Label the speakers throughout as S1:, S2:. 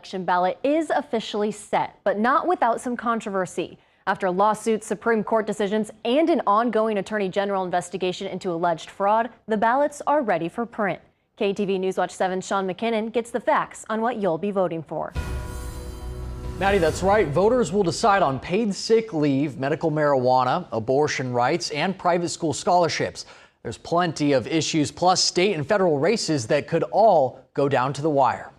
S1: election ballot is officially set, but not without some controversy. After lawsuits, Supreme Court decisions, and an ongoing Attorney General investigation into alleged fraud, the ballots are ready for print. KETV Newswatch 7's Sean McKinnon gets the facts on what you'll be voting for.
S2: Maddie, that's right. Voters will decide on paid sick leave, medical marijuana, abortion rights, and private school scholarships. There's plenty of issues, plus state and federal races that could all go down to the wire.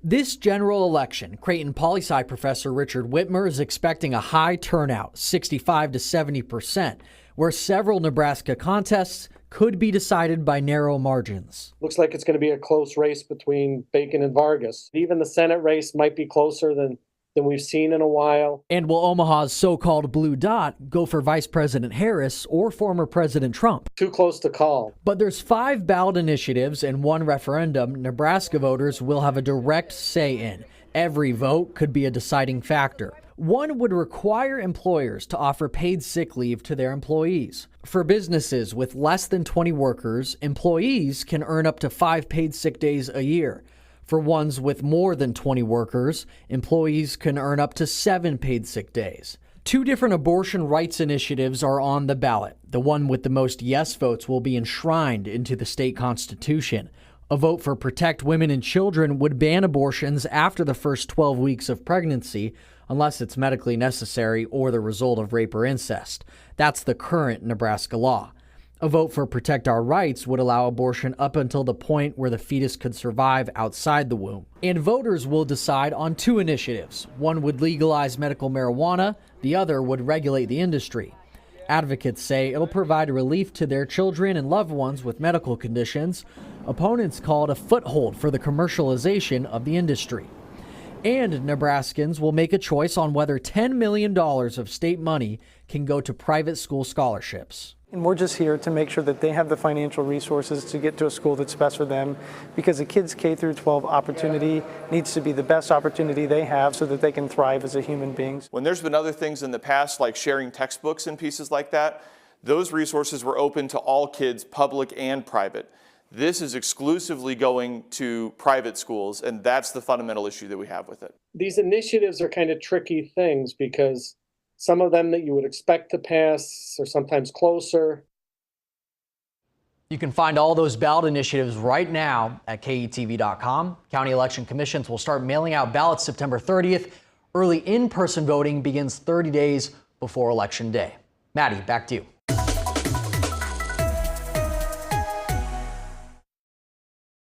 S2: This general election, Creighton Poli-Sci professor Richard Whitmer is expecting a high turnout, 65 to 70%, where several Nebraska contests could be decided by narrow margins.
S3: Looks like it's going to be a close race between Bacon and Vargas. Even the Senate race might be closer than we've seen in a while.
S2: And will Omaha's so-called blue dot go for Vice President Harris or former President Trump?
S3: Too close to call.
S2: But there's 5 ballot initiatives and 1 referendum Nebraska voters will have a direct say in. Every vote could be a deciding factor. One would require employers to offer paid sick leave to their employees. For businesses with less than 20 workers, employees can earn up to 5 paid sick days a year. For ones with more than 20 workers, employees can earn up to 7 paid sick days. 2 different abortion rights initiatives are on the ballot. The one with the most yes votes will be enshrined into the state constitution. A vote for Protect Women and Children would ban abortions after the first 12 weeks of pregnancy, unless it's medically necessary or the result of rape or incest. That's the current Nebraska law. A vote for Protect Our Rights would allow abortion up until the point where the fetus could survive outside the womb. And voters will decide on 2 initiatives. One would legalize medical marijuana, the other would regulate the industry. Advocates say it'll provide relief to their children and loved ones with medical conditions. Opponents call it a foothold for the commercialization of the industry. And Nebraskans will make a choice on whether $10 million of state money can go to private school scholarships.
S4: And we're just here to make sure that they have the financial resources to get to a school that's best for them, because a kid's K through 12 opportunity needs to be the best opportunity they have so that they can thrive as a human beings.
S5: When there's been other things in the past, like sharing textbooks and pieces like that, those resources were open to all kids, public and private. This is exclusively going to private schools, and that's the fundamental issue that we have with it.
S3: These initiatives are kind of tricky things because some of them that you would expect to pass are sometimes closer.
S2: You can find all those ballot initiatives right now at KETV.com. County election commissions will start mailing out ballots September 30th. Early in-person voting begins 30 days before Election Day. Maddie, back to you.